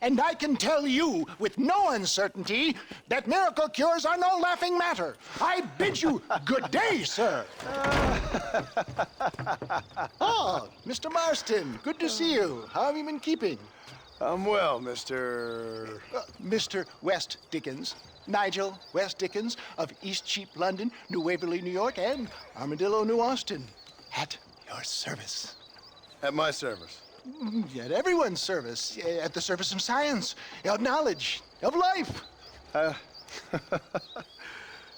And I can tell you with no uncertainty that miracle cures are no laughing matter. I bid you good day, sir. Oh, Mr. Marston, good to see you. How have you been keeping? I'm well, Mr. Mr. West Dickens. Nigel West Dickens of East Cheap, London, New Waverly, New York, and Armadillo, New Austin. At your service. At my service. At everyone's service. At the service of science, of knowledge, of life. How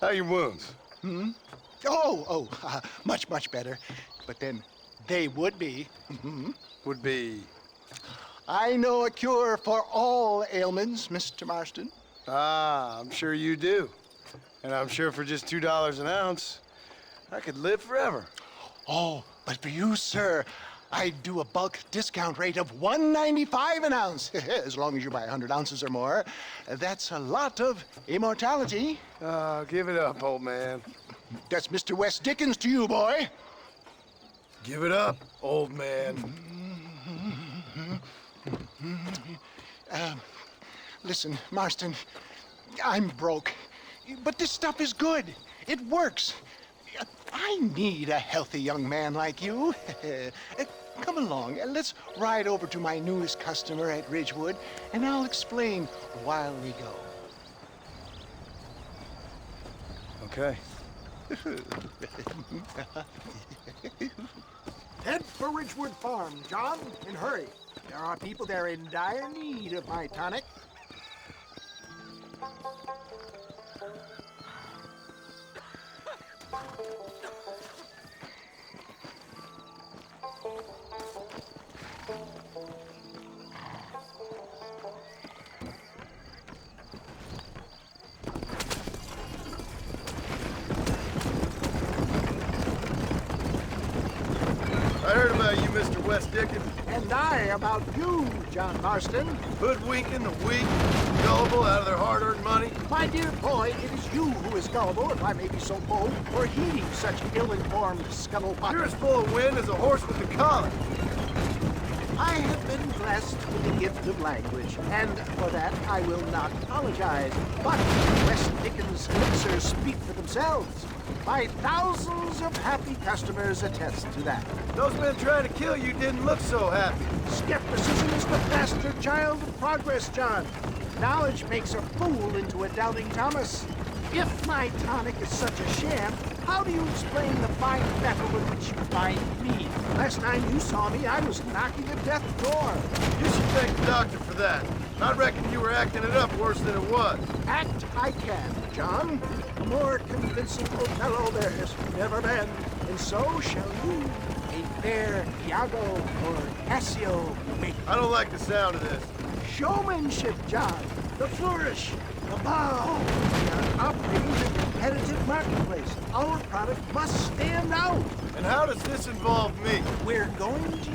are your wounds? Much, much better. But then they would be. Would be... I know a cure for all ailments, Mr. Marston. Ah, I'm sure you do. And I'm sure for just $2 an ounce, I could live forever. Oh, but for you, sir, I'd do a bulk discount rate of $1.95 an ounce, as long as you buy 100 ounces or more. That's a lot of immortality. Give it up, old man. That's Mr. West Dickens to you, boy. Give it up, old man. Listen, Marston, I'm broke, but this stuff is good. It works. I need a healthy young man like you. Come along, let's ride over to my newest customer at Ridgewood, and I'll explain while we go. Okay. Head for Ridgewood Farm, John, and hurry. There are people there in dire need of my tonic. I heard about you, Mr. West Dickens. And I about you, John Marston. Hoodwinking the weak, gullible out of their hard-earned money. My dear boy, it is you who is gullible, if I may be so bold, for heeding such ill-informed scuttlebutt. You're as full of wind as a horse with the collar. I have been blessed with the gift of language, and for that I will not apologize. But West Dickens' elixirs speak for themselves. My thousands of happy customers attest to that. Those men trying to kill you didn't look so happy. Skepticism is the bastard child of progress, John. Knowledge makes a fool into a doubting Thomas. If my tonic is such a sham, how do you explain the fine mettle with which you find me? Last time you saw me, I was knocking at death's door. You should thank the doctor for that. I reckon you were acting it up worse than it was. Act I can, John. A more convincing Othello there has never been, and so shall you. A fair Iago or Cassio make. I don't like the sound of this. Showmanship, John. The flourish, the bow. We are operating in a competitive marketplace. Our product must stand out. And how does this involve me? We're going to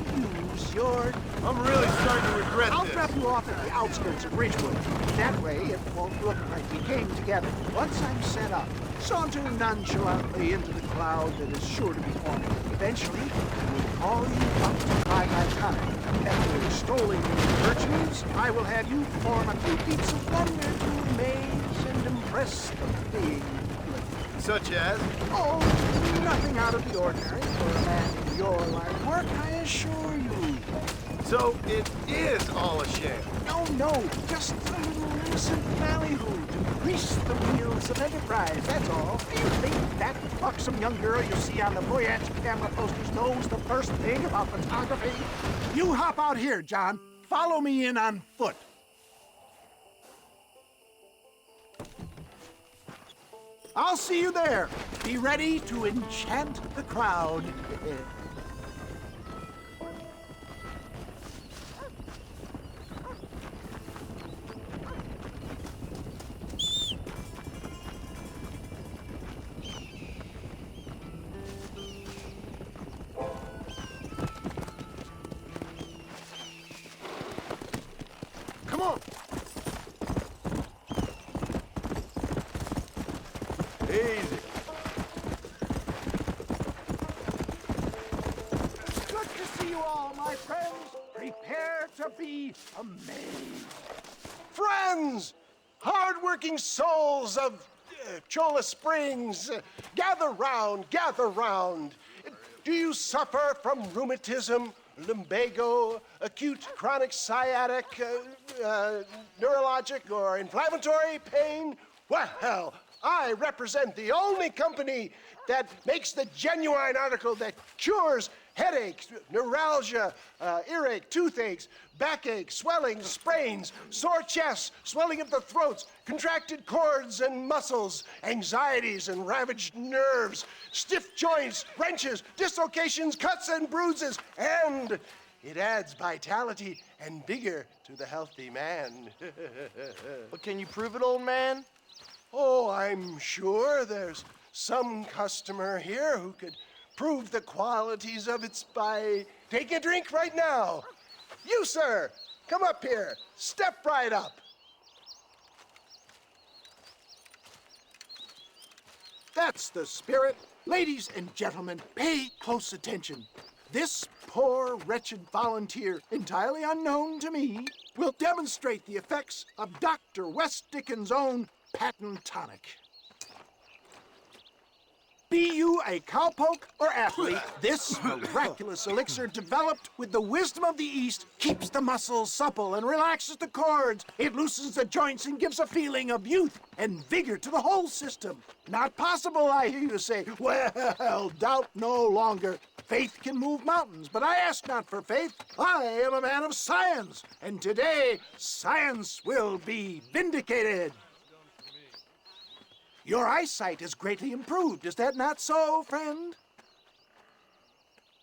use your... I'm really starting to regret I'll this. drop you off at the outskirts of Ridgewood. That way, it won't look like we came together. Once I'm set up, saunter nonchalantly into the cloud that is sure to be forming. Eventually, we'll call you up to buy my tonic. After extolling your virtues, I will have you perform a few feats of wonder to amaze and impress the being. Such as? Oh, nothing out of the ordinary for a man in your line of work, I assure you. So it is all a sham. No, just a little innocent ballyhoo to grease the wheels of enterprise, that's all. Do you think that buxom young girl you see on the Voyage camera posters knows the first thing about photography? You hop out here, John. Follow me in on foot. I'll see you there. Be ready to enchant the crowd. Come on. Easy. Good to see you all, my friends. Prepare to be amazed. Friends, hard-working souls of Cholla Springs, gather round, gather round. Do you suffer from rheumatism, lumbago, acute chronic sciatic, neurologic, or inflammatory pain? Well, I represent the only company that makes the genuine article that cures headaches, neuralgia, earache, toothaches, backache, swelling, sprains, sore chests, swelling of the throats, contracted cords and muscles, anxieties and ravaged nerves, stiff joints, wrenches, dislocations, cuts and bruises, and it adds vitality and vigor to the healthy man. But can you prove it, old man? Oh, I'm sure there's some customer here who could prove the qualities of it by taking a drink right now. You, sir, come up here. Step right up. That's the spirit. Ladies and gentlemen, pay close attention. This poor, wretched volunteer, entirely unknown to me, will demonstrate the effects of Dr. West Dickens' own patent tonic. Be you a cowpoke or athlete, this miraculous elixir developed with the wisdom of the East keeps the muscles supple and relaxes the cords. It loosens the joints and gives a feeling of youth and vigor to the whole system. Not possible, I hear you say. Well, doubt no longer. Faith can move mountains, but I ask not for faith. I am a man of science, and today science will be vindicated. Your eyesight is greatly improved. Is that not so, friend?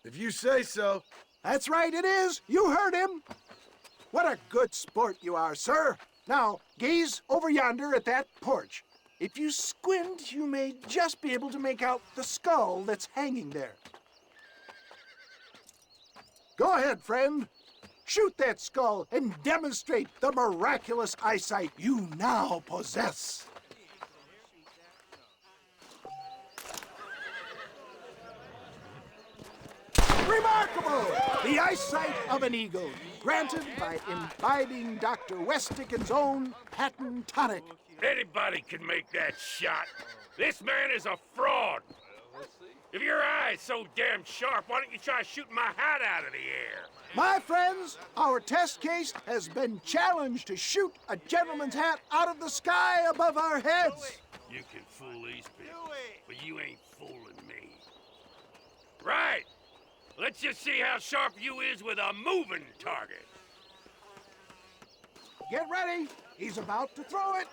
If you say so. That's right, it is. You heard him. What a good sport you are, sir. Now, gaze over yonder at that porch. If you squint, you may just be able to make out the skull that's hanging there. Go ahead, friend. Shoot that skull and demonstrate the miraculous eyesight you now possess. Remarkable! The eyesight of an eagle, granted by imbibing Dr. West Dickens' own patent tonic. Anybody can make that shot. This man is a fraud. If your eye's so damn sharp, why don't you try shooting my hat out of the air? My friends, our test case has been challenged to shoot a gentleman's hat out of the sky above our heads. You can fool these people, but you ain't fooling me. Right. Let's just see how sharp you is with a moving target. Get ready. He's about to throw it.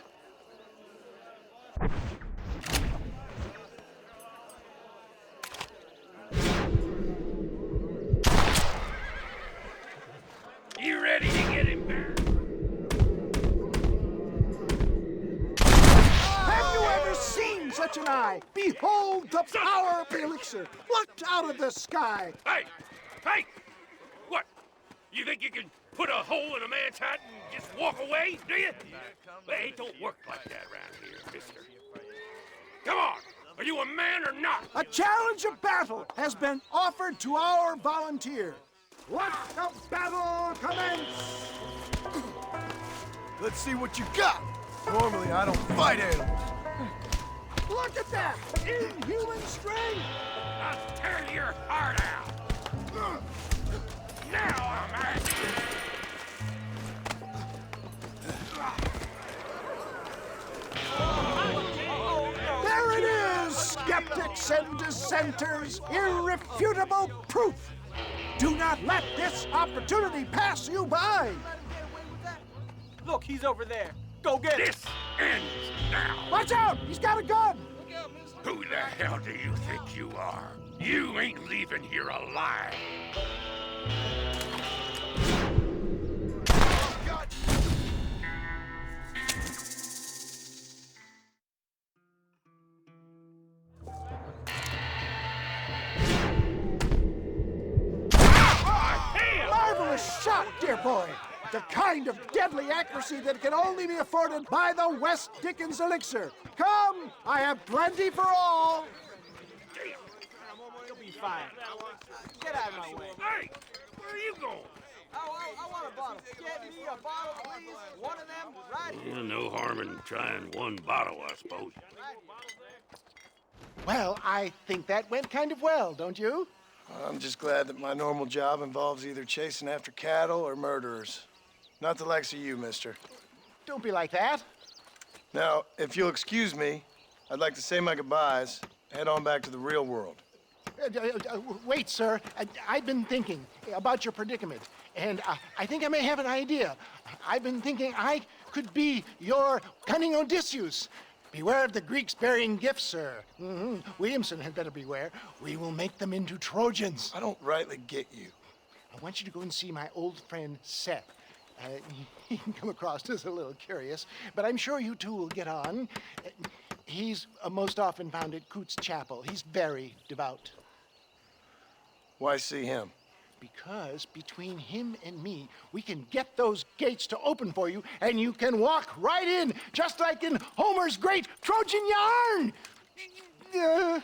You ready to get him back? Have you ever seen such an eye? Behold the power of the elixir, plucked out of the sky. Hey! Hey! What? You think you can put a hole in a man's hat and just walk away, do you? Well, it don't work like that around here, mister. Come on! Are you a man or not? A challenge of battle has been offered to our volunteer. Let the battle commence! Let's see what you got. Normally, I don't fight animals. Look at that! Inhuman strength! I'll tear your heart out! Now I'm asking! There it is, skeptics and dissenters! Irrefutable proof! Do not let this opportunity pass you by! Look, he's over there. Go get him. This ends now! Watch out! He's got a gun! Who the hell do you think you are? You ain't leaving here alive! Marvelous shot, dear boy! The kind of deadly accuracy that can only be afforded by the West Dickens elixir. Come, I have plenty for all. You'll be fine. Get out of my way. Hey! Where are you going? Oh, Get me a bottle, please. One of them, right here. Yeah, no harm in trying one bottle, I suppose. Well, I think that went kind of well, don't you? I'm just glad that my normal job involves either chasing after cattle or murderers. Not the likes of you, mister. Don't be like that. Now, if you'll excuse me, I'd like to say my goodbyes, head on back to the real world. Wait, sir. I've been thinking about your predicament, and I think I may have an idea. I've been thinking I could be your cunning Odysseus. Beware of the Greeks bearing gifts, sir. Williamson had better beware. We will make them into Trojans. I don't rightly get you. I want you to go and see my old friend Seth. He can come across as a little curious, but I'm sure you two will get on. He's most often found at Coots Chapel. He's very devout. Why see him? Because between him and me, we can get those gates to open for you, and you can walk right in, just like in Homer's great Trojan yarn!